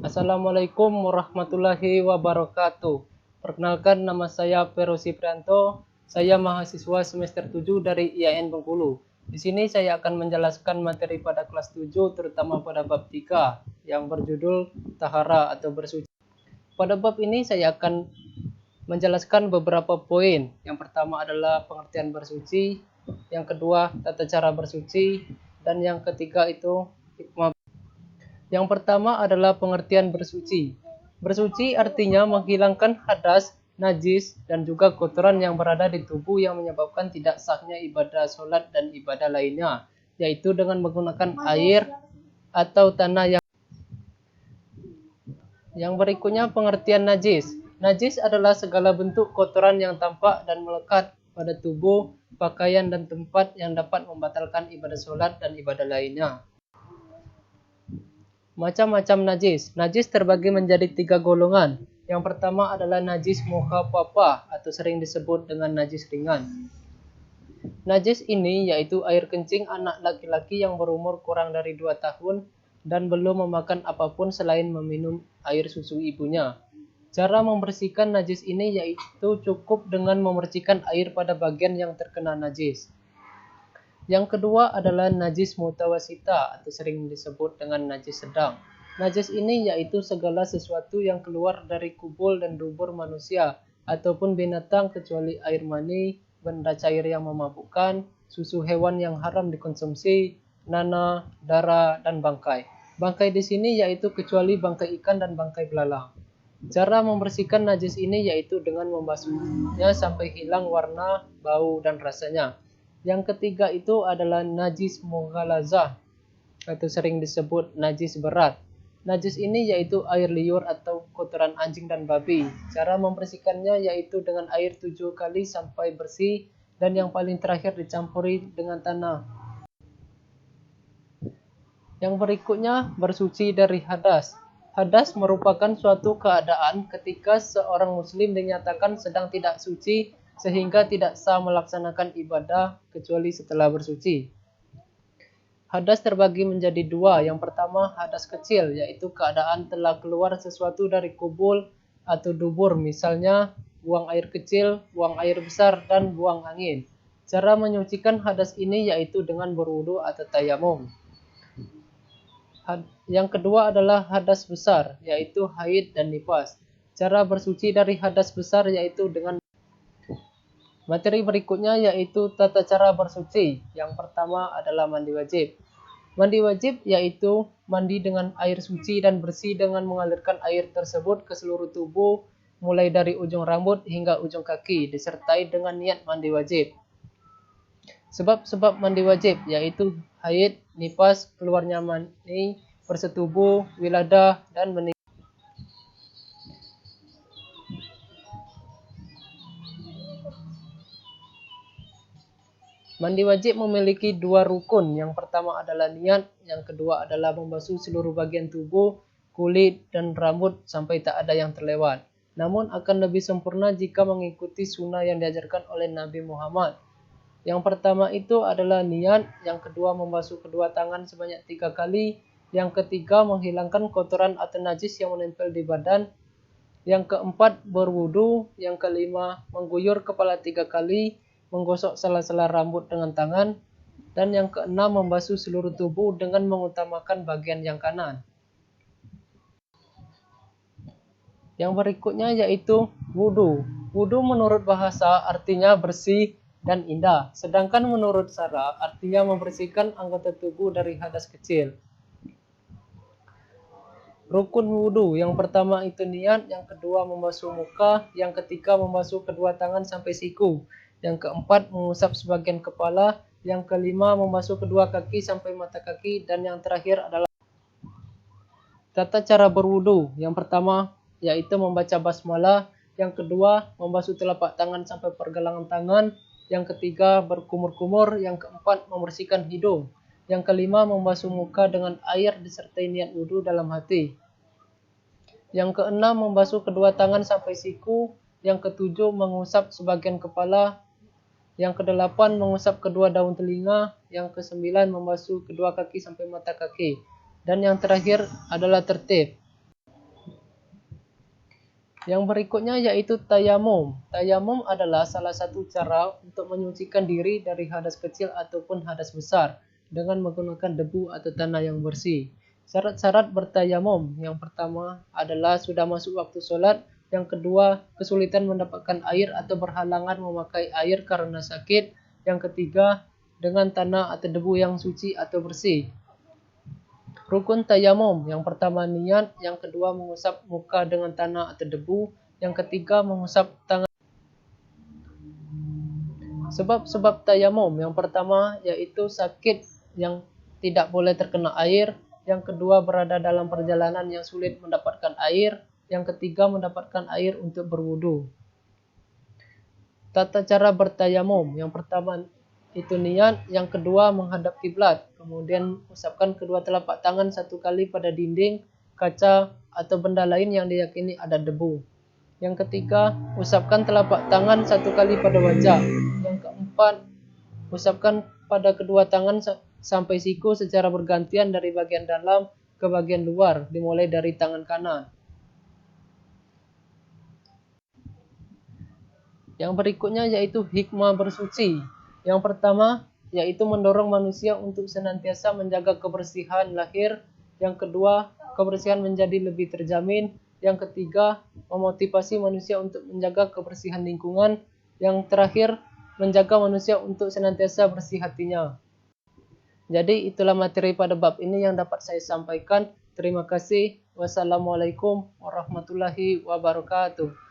Assalamualaikum warahmatullahi wabarakatuh. Perkenalkan, nama saya Perosi Prianto. Saya mahasiswa semester 7 dari IAIN Bengkulu. Di sini saya akan menjelaskan materi pada kelas 7 terutama pada bab 3 yang berjudul tahara atau bersuci. Pada bab ini saya akan menjelaskan beberapa poin. Yang pertama adalah pengertian bersuci, yang kedua tata cara bersuci, dan yang ketiga itu hikmah. Yang pertama adalah pengertian bersuci. Bersuci artinya menghilangkan hadas, najis, dan juga kotoran yang berada di tubuh yang menyebabkan tidak sahnya ibadah sholat dan ibadah lainnya, yaitu dengan menggunakan air atau tanah. Yang berikutnya pengertian najis. Najis adalah segala bentuk kotoran yang tampak dan melekat pada tubuh, pakaian, dan tempat yang dapat membatalkan ibadah sholat dan ibadah lainnya. Macam-macam najis. Najis terbagi menjadi 3 golongan. Yang pertama adalah najis mukhaffafah atau sering disebut dengan najis ringan. Najis ini yaitu air kencing anak laki-laki yang berumur kurang dari 2 tahun dan belum memakan apapun selain meminum air susu ibunya. Cara membersihkan najis ini yaitu cukup dengan memercikkan air pada bagian yang terkena najis. Yang kedua adalah najis mutawasita atau sering disebut dengan najis sedang. Najis ini yaitu segala sesuatu yang keluar dari kubul dan dubur manusia ataupun binatang kecuali air mani, benda cair yang memabukkan, susu hewan yang haram dikonsumsi, nanah, darah, dan bangkai. Bangkai di sini yaitu kecuali bangkai ikan dan bangkai belalang. Cara membersihkan najis ini yaitu dengan membasuhnya sampai hilang warna, bau, dan rasanya. Yang ketiga itu adalah najis mughalazah atau sering disebut najis berat. Najis ini yaitu air liur atau kotoran anjing dan babi. Cara membersihkannya yaitu dengan air 7 kali sampai bersih dan yang paling terakhir dicampuri dengan tanah. Yang berikutnya bersuci dari hadas. Hadas merupakan suatu keadaan ketika seorang muslim dinyatakan sedang tidak suci sehingga tidak sah melaksanakan ibadah kecuali setelah bersuci. Hadas terbagi menjadi 2. Yang pertama hadas kecil, yaitu keadaan telah keluar sesuatu dari kubul atau dubur, misalnya buang air kecil, buang air besar, dan buang angin. Cara menyucikan hadas ini yaitu dengan berwudu atau tayamum. Yang kedua adalah hadas besar, yaitu haid dan nifas. Cara bersuci dari hadas besar yaitu dengan materi berikutnya yaitu tata cara bersuci. Yang pertama adalah mandi wajib. Mandi wajib yaitu mandi dengan air suci dan bersih dengan mengalirkan air tersebut ke seluruh tubuh mulai dari ujung rambut hingga ujung kaki disertai dengan niat mandi wajib. Sebab-sebab mandi wajib yaitu haid, nifas, keluarnya mani, bersetubuh, wiladah, dan meninggal. Mandi wajib memiliki 2 rukun. Yang pertama adalah niat, yang kedua adalah membasuh seluruh bagian tubuh, kulit, dan rambut sampai tak ada yang terlewat. Namun akan lebih sempurna jika mengikuti sunnah yang diajarkan oleh Nabi Muhammad. Yang pertama itu adalah niat, yang kedua membasuh kedua tangan sebanyak 3 kali, yang ketiga menghilangkan kotoran atau najis yang menempel di badan, yang keempat berwudu, yang kelima mengguyur kepala 3 kali, menggosok sela-sela rambut dengan tangan, dan yang keenam membasuh seluruh tubuh dengan mengutamakan bagian yang kanan. Yang berikutnya yaitu wudu. Wudu menurut bahasa artinya bersih dan indah, sedangkan menurut syara artinya membersihkan anggota tubuh dari hadas kecil. Rukun wudu, yang pertama itu niat, yang kedua membasuh muka, yang ketiga membasuh kedua tangan sampai siku, yang keempat mengusap sebagian kepala, yang kelima membasuh kedua kaki sampai mata kaki, dan yang terakhir adalah tata cara berwudu. Yang pertama yaitu membaca basmalah, yang kedua membasuh telapak tangan sampai pergelangan tangan, yang ketiga berkumur-kumur, yang keempat membersihkan hidung, yang kelima membasuh muka dengan air disertai niat wudu dalam hati, yang keenam membasuh kedua tangan sampai siku, yang ketujuh mengusap sebagian kepala, yang kedelapan mengusap kedua daun telinga, yang kesembilan membasuh kedua kaki sampai mata kaki, dan yang terakhir adalah tertib. Yang berikutnya yaitu tayamum. Tayamum adalah salah satu cara untuk menyucikan diri dari hadas kecil ataupun hadas besar dengan menggunakan debu atau tanah yang bersih. Syarat-syarat bertayamum. Yang pertama adalah sudah masuk waktu sholat. Yang kedua, kesulitan mendapatkan air atau berhalangan memakai air karena sakit. Yang ketiga, dengan tanah atau debu yang suci atau bersih. Rukun tayamum, yang pertama niat, yang kedua mengusap muka dengan tanah atau debu, yang ketiga mengusap tangan. Sebab-sebab tayamum, yang pertama yaitu sakit yang tidak boleh terkena air, yang kedua berada dalam perjalanan yang sulit mendapatkan air, yang ketiga mendapatkan air untuk berwudu. Tata cara bertayamum, yang pertama itu niat, yang kedua menghadap kiblat, kemudian usapkan kedua telapak tangan satu kali pada dinding, kaca, atau benda lain yang diyakini ada debu. Yang ketiga, usapkan telapak tangan satu kali pada wajah. Yang keempat, usapkan pada kedua tangan sampai siku secara bergantian dari bagian dalam ke bagian luar, dimulai dari tangan kanan. Yang berikutnya yaitu hikmah bersuci. Yang pertama yaitu mendorong manusia untuk senantiasa menjaga kebersihan lahir. Yang kedua, kebersihan menjadi lebih terjamin. Yang ketiga, memotivasi manusia untuk menjaga kebersihan lingkungan. Yang terakhir, menjaga manusia untuk senantiasa bersih hatinya. Jadi itulah materi pada bab ini yang dapat saya sampaikan. Terima kasih. Wassalamualaikum warahmatullahi wabarakatuh.